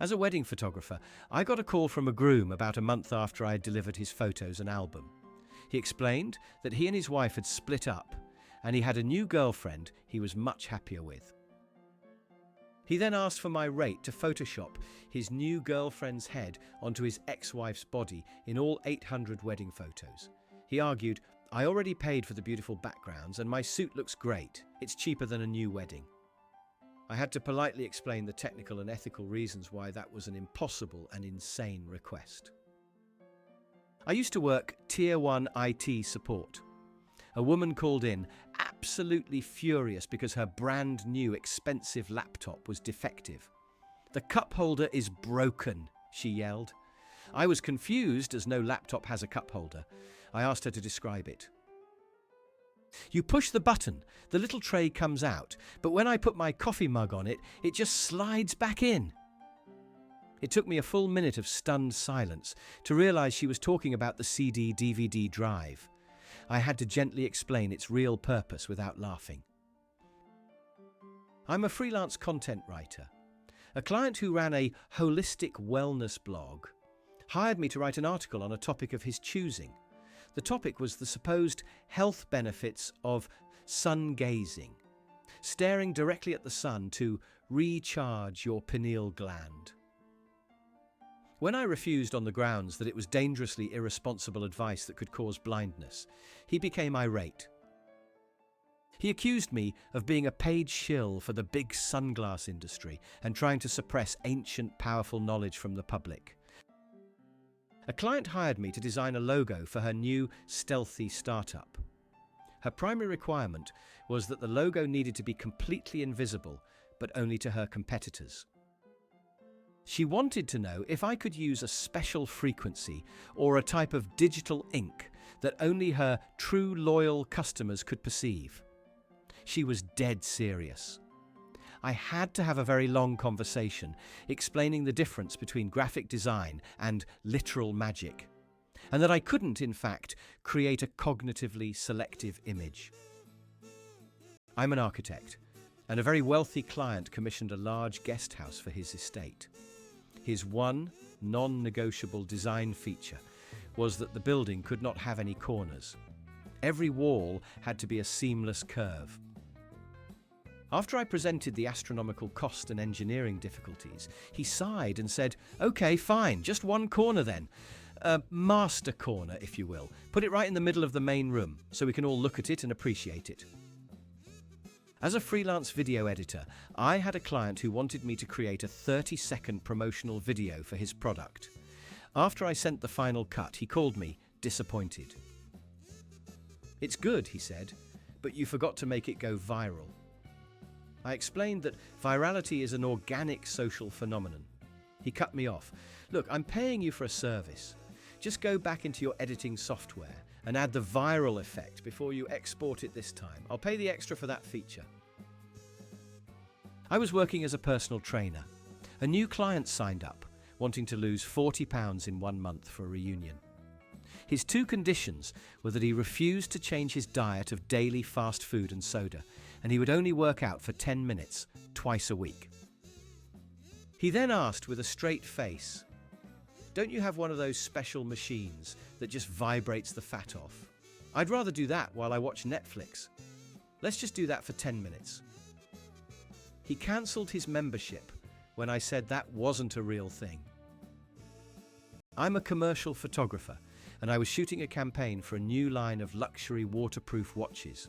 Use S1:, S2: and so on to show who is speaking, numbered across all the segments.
S1: As a wedding photographer, I got a call from a groom about a month after I had delivered his photos and album. He explained that he and his wife had split up, and he had a new girlfriend he was much happier with. He then asked for my rate to Photoshop his new girlfriend's head onto his ex-wife's body in all 800 wedding photos. He argued, "I already paid for the beautiful backgrounds and my suit looks great. It's cheaper than a new wedding." I had to politely explain the technical and ethical reasons why that was an impossible and insane request. I used to work Tier 1 IT support. A woman called in, absolutely furious because her brand new expensive laptop was defective. "The cup holder is broken," she yelled. I was confused as no laptop has a cup holder. I asked her to describe it. "You push the button, the little tray comes out, but when I put my coffee mug on it, it just slides back in." It took me a full minute of stunned silence to realize she was talking about the CD/DVD drive. I had to gently explain its real purpose without laughing. I'm a freelance content writer. A client who ran a holistic wellness blog hired me to write an article on a topic of his choosing. The topic was the supposed health benefits of sun gazing, staring directly at the sun to recharge your pineal gland. When I refused on the grounds that it was dangerously irresponsible advice that could cause blindness, he became irate. He accused me of being a paid shill for the big sunglass industry and trying to suppress ancient, powerful knowledge from the public. A client hired me to design a logo for her new stealthy startup. Her primary requirement was that the logo needed to be completely invisible, but only to her competitors. She wanted to know if I could use a special frequency or a type of digital ink that only her true loyal customers could perceive. She was dead serious. I had to have a very long conversation explaining the difference between graphic design and literal magic, and that I couldn't, in fact, create a cognitively selective image. I'm an architect, and a very wealthy client commissioned a large guest house for his estate. His one non-negotiable design feature was that the building could not have any corners. Every wall had to be a seamless curve. After I presented the astronomical cost and engineering difficulties, he sighed and said, "Okay, fine, just one corner then. A master corner, if you will. Put it right in the middle of the main room, so we can all look at it and appreciate it." As a freelance video editor, I had a client who wanted me to create a 30-second promotional video for his product. After I sent the final cut, he called me, disappointed. "It's good," he said, "but you forgot to make it go viral." I explained that virality is an organic social phenomenon. He cut me off. "Look, I'm paying you for a service. Just go back into your editing software and add the viral effect before you export it this time. I'll pay the extra for that feature." I was working as a personal trainer. A new client signed up, wanting to lose 40 pounds in 1 month for a reunion. His two conditions were that he refused to change his diet of daily fast food and soda, and he would only work out for 10 minutes, twice a week. He then asked with a straight face, "Don't you have one of those special machines that just vibrates the fat off? I'd rather do that while I watch Netflix. Let's just do that for 10 minutes. He cancelled his membership when I said that wasn't a real thing. I'm a commercial photographer, and I was shooting a campaign for a new line of luxury waterproof watches.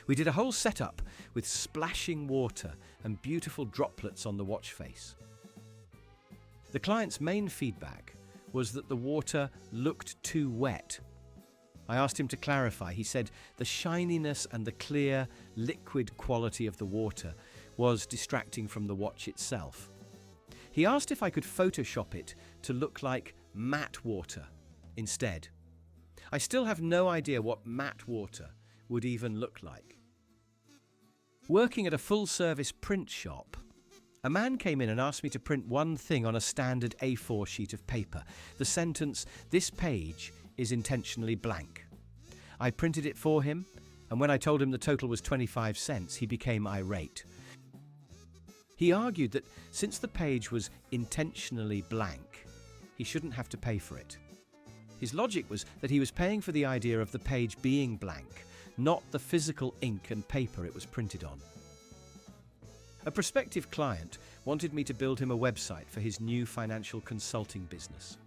S1: We did a whole setup with splashing water and beautiful droplets on the watch face. The client's main feedback was that the water looked too wet. I asked him to clarify. He said the shininess and the clear, liquid quality of the water was distracting from the watch itself. He asked if I could Photoshop it to look like matte water instead. I still have no idea what matte water would even look like. Working at a full-service print shop, a man came in and asked me to print one thing on a standard A4 sheet of paper. The sentence, "This page is intentionally blank." I printed it for him, and when I told him the total was 25 cents, he became irate. He argued that since the page was intentionally blank, he shouldn't have to pay for it. His logic was that he was paying for the idea of the page being blank, not the physical ink and paper it was printed on. A prospective client wanted me to build him a website for his new financial consulting business.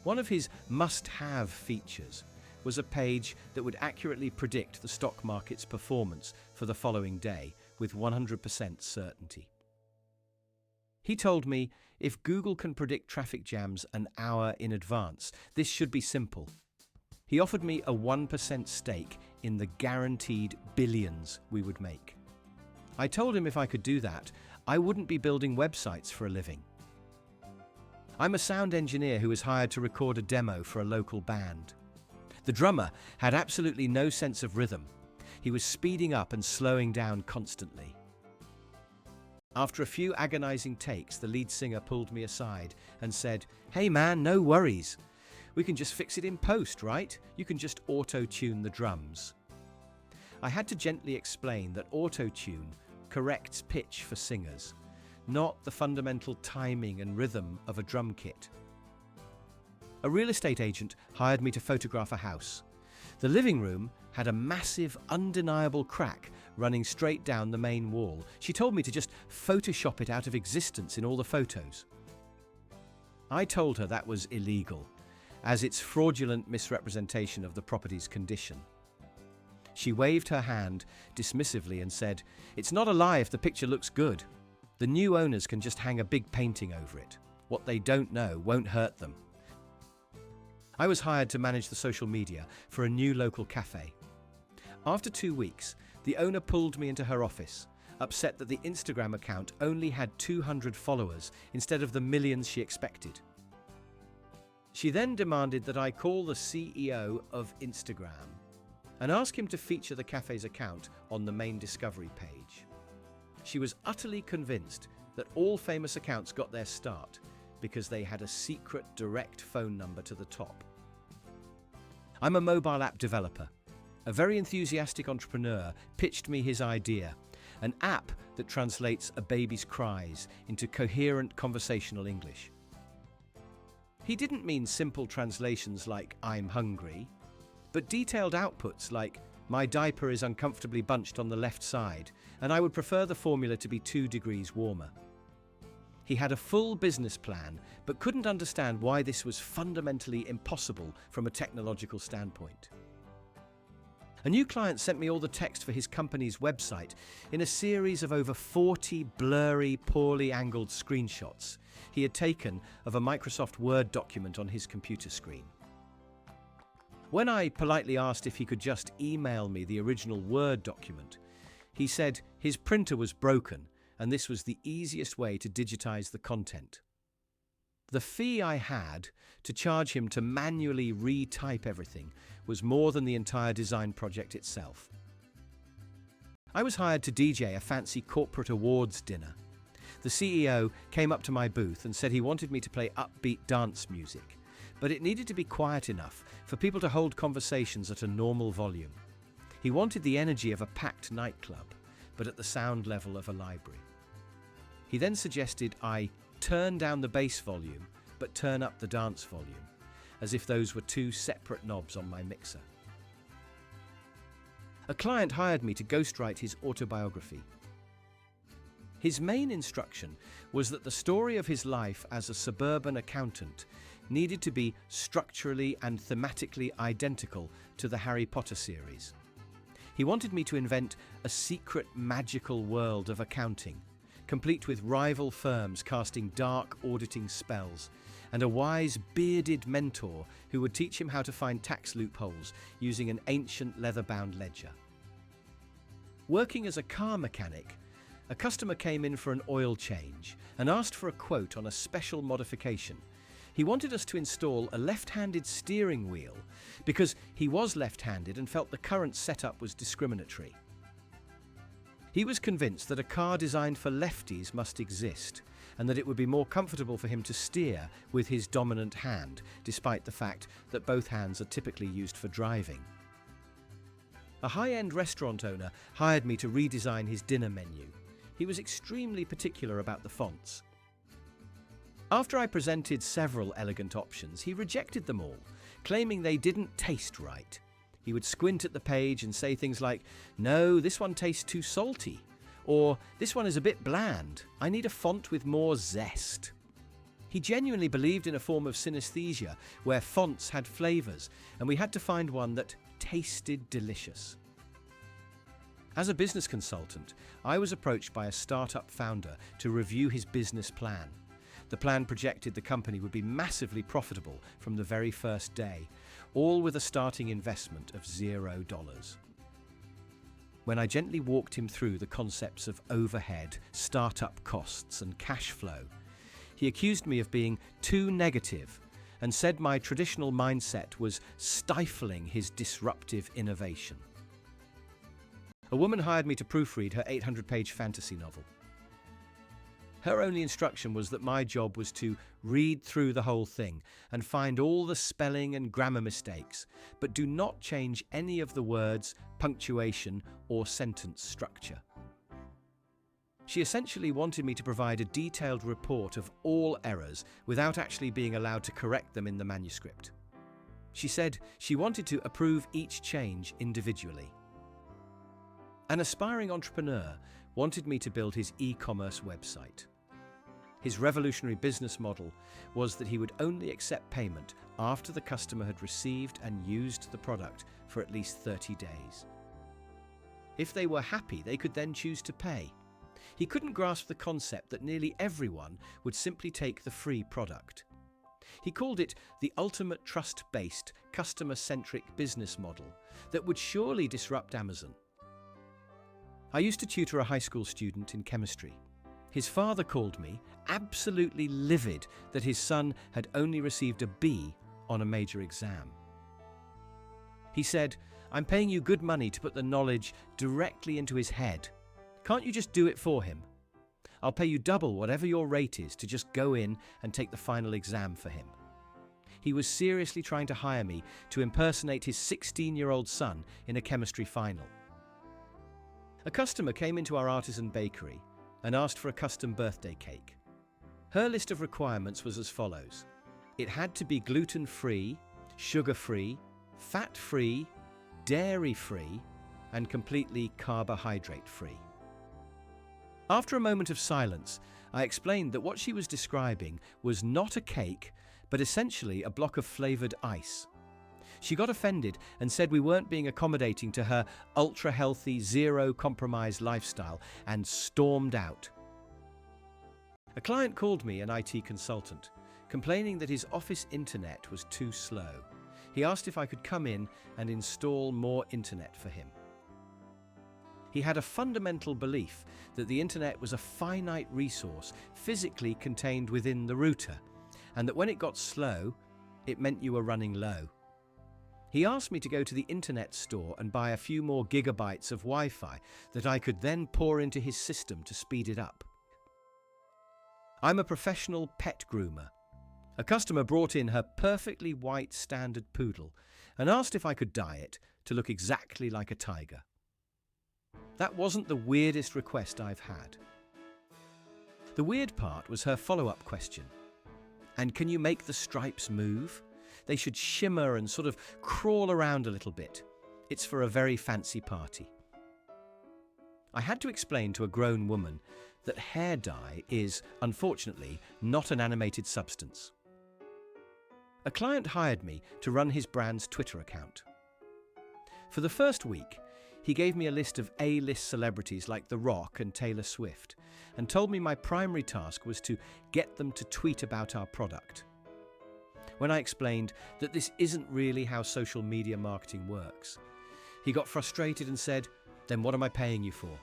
S1: One of his must-have features was a page that would accurately predict the stock market's performance for the following day with 100% certainty. He told me, if Google can predict traffic jams an hour in advance, this should be simple. He offered me a 1% stake in the guaranteed billions we would make. I told him if I could do that, I wouldn't be building websites for a living. I'm a sound engineer who was hired to record a demo for a local band. The drummer had absolutely no sense of rhythm. He was speeding up and slowing down constantly. After a few agonizing takes, the lead singer pulled me aside and said, "Hey man, no worries. We can just fix it in post, right? You can just auto-tune the drums." I had to gently explain that auto-tune corrects pitch for singers, not the fundamental timing and rhythm of a drum kit. A real estate agent hired me to photograph a house. The living room had a massive, undeniable crack running straight down the main wall. She told me to just Photoshop it out of existence in all the photos. I told her that was illegal, as it's fraudulent misrepresentation of the property's condition. She waved her hand dismissively and said, "It's not a lie if the picture looks good. The new owners can just hang a big painting over it. What they don't know won't hurt them." I was hired to manage the social media for a new local cafe. After 2 weeks, the owner pulled me into her office, upset that the Instagram account only had 200 followers instead of the millions she expected. She then demanded that I call the CEO of Instagram and ask him to feature the cafe's account on the main discovery page. She was utterly convinced that all famous accounts got their start because they had a secret direct phone number to the top. I'm a mobile app developer. A very enthusiastic entrepreneur pitched me his idea, an app that translates a baby's cries into coherent conversational English. He didn't mean simple translations like "I'm hungry," but detailed outputs like "My diaper is uncomfortably bunched on the left side, and I would prefer the formula to be 2 degrees warmer." He had a full business plan, but couldn't understand why this was fundamentally impossible from a technological standpoint. A new client sent me all the text for his company's website in a series of over 40 blurry, poorly angled screenshots he had taken of a Microsoft Word document on his computer screen. When I politely asked if he could just email me the original Word document, he said his printer was broken and this was the easiest way to digitize the content. The fee I had to charge him to manually retype everything was more than the entire design project itself. I was hired to DJ a fancy corporate awards dinner. The CEO came up to my booth and said he wanted me to play upbeat dance music, but it needed to be quiet enough for people to hold conversations at a normal volume. He wanted the energy of a packed nightclub, but at the sound level of a library. He then suggested I turn down the bass volume, but turn up the dance volume, as if those were 2 separate knobs on my mixer. A client hired me to ghostwrite his autobiography. His main instruction was that the story of his life as a suburban accountant needed to be structurally and thematically identical to the Harry Potter series. He wanted me to invent a secret magical world of accounting, complete with rival firms casting dark auditing spells, and a wise bearded mentor who would teach him how to find tax loopholes using an ancient leather-bound ledger. Working as a car mechanic, a customer came in for an oil change and asked for a quote on a special modification. He wanted us to install a left-handed steering wheel because he was left-handed and felt the current setup was discriminatory. He was convinced that a car designed for lefties must exist and that it would be more comfortable for him to steer with his dominant hand, despite the fact that both hands are typically used for driving. A high-end restaurant owner hired me to redesign his dinner menu. He was extremely particular about the fonts. After I presented several elegant options, he rejected them all, claiming they didn't taste right. He would squint at the page and say things like, "No, this one tastes too salty," or "This one is a bit bland. I need a font with more zest." He genuinely believed in a form of synesthesia where fonts had flavours, and we had to find one that tasted delicious. As a business consultant, I was approached by a startup founder to review his business plan. The plan projected the company would be massively profitable from the very first day, all with a starting investment of $0. When I gently walked him through the concepts of overhead, startup costs, and cash flow, he accused me of being too negative and said my traditional mindset was stifling his disruptive innovation. A woman hired me to proofread her 800-page fantasy novel. Her only instruction was that my job was to read through the whole thing and find all the spelling and grammar mistakes, but do not change any of the words, punctuation, or sentence structure. She essentially wanted me to provide a detailed report of all errors without actually being allowed to correct them in the manuscript. She said she wanted to approve each change individually. An aspiring entrepreneur wanted me to build his e-commerce website. His revolutionary business model was that he would only accept payment after the customer had received and used the product for at least 30 days. If they were happy, they could then choose to pay. He couldn't grasp the concept that nearly everyone would simply take the free product. He called it the ultimate trust-based, customer-centric business model that would surely disrupt Amazon. I used to tutor a high school student in chemistry. His father called me, absolutely livid that his son had only received a B on a major exam. He said, "I'm paying you good money to put the knowledge directly into his head. Can't you just do it for him? I'll pay you double whatever your rate is to just go in and take the final exam for him." He was seriously trying to hire me to impersonate his 16-year-old son in a chemistry final. A customer came into our artisan bakery and asked for a custom birthday cake. Her list of requirements was as follows. It had to be gluten-free, sugar-free, fat-free, dairy-free, and completely carbohydrate-free. After a moment of silence, I explained that what she was describing was not a cake, but essentially a block of flavoured ice. She got offended and said we weren't being accommodating to her ultra-healthy, zero-compromise lifestyle and stormed out. A client called me, an IT consultant, complaining that his office internet was too slow. He asked if I could come in and install more internet for him. He had a fundamental belief that the internet was a finite resource physically contained within the router, and that when it got slow, it meant you were running low. He asked me to go to the internet store and buy a few more gigabytes of Wi-Fi that I could then pour into his system to speed it up. I'm a professional pet groomer. A customer brought in her perfectly white standard poodle and asked if I could dye it to look exactly like a tiger. That wasn't the weirdest request I've had. The weird part was her follow-up question. "And can you make the stripes move? They should shimmer and sort of crawl around a little bit. It's for a very fancy party." I had to explain to a grown woman that hair dye is, unfortunately, not an animated substance. A client hired me to run his brand's Twitter account. For the first week, he gave me a list of A-list celebrities like The Rock and Taylor Swift and told me my primary task was to get them to tweet about our product. When I explained that this isn't really how social media marketing works, he got frustrated and said, "Then what am I paying you for?"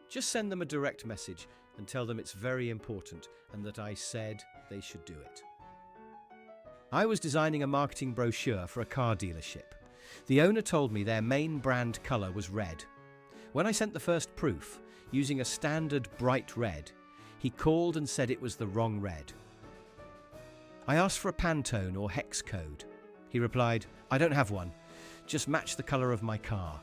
S1: Just send them a direct message and tell them it's very important and that I said they should do it. I was designing a marketing brochure for a car dealership. The owner told me their main brand colour was red. When I sent the first proof, using a standard bright red, he called and said it was the wrong red. I asked for a Pantone or hex code. He replied, "I don't have one. Just match the colour of my car."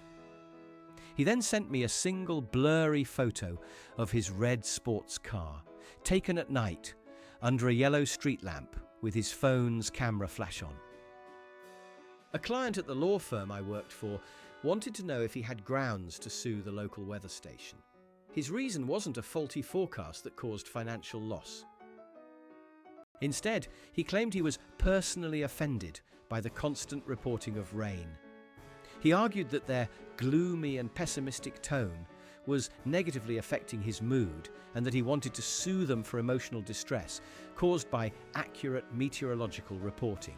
S1: He then sent me a single blurry photo of his red sports car, taken at night under a yellow street lamp with his phone's camera flash on. A client at the law firm I worked for wanted to know if he had grounds to sue the local weather station. His reason wasn't a faulty forecast that caused financial loss. Instead, he claimed he was personally offended by the constant reporting of rain. He argued that their gloomy and pessimistic tone was negatively affecting his mood and that he wanted to sue them for emotional distress caused by accurate meteorological reporting.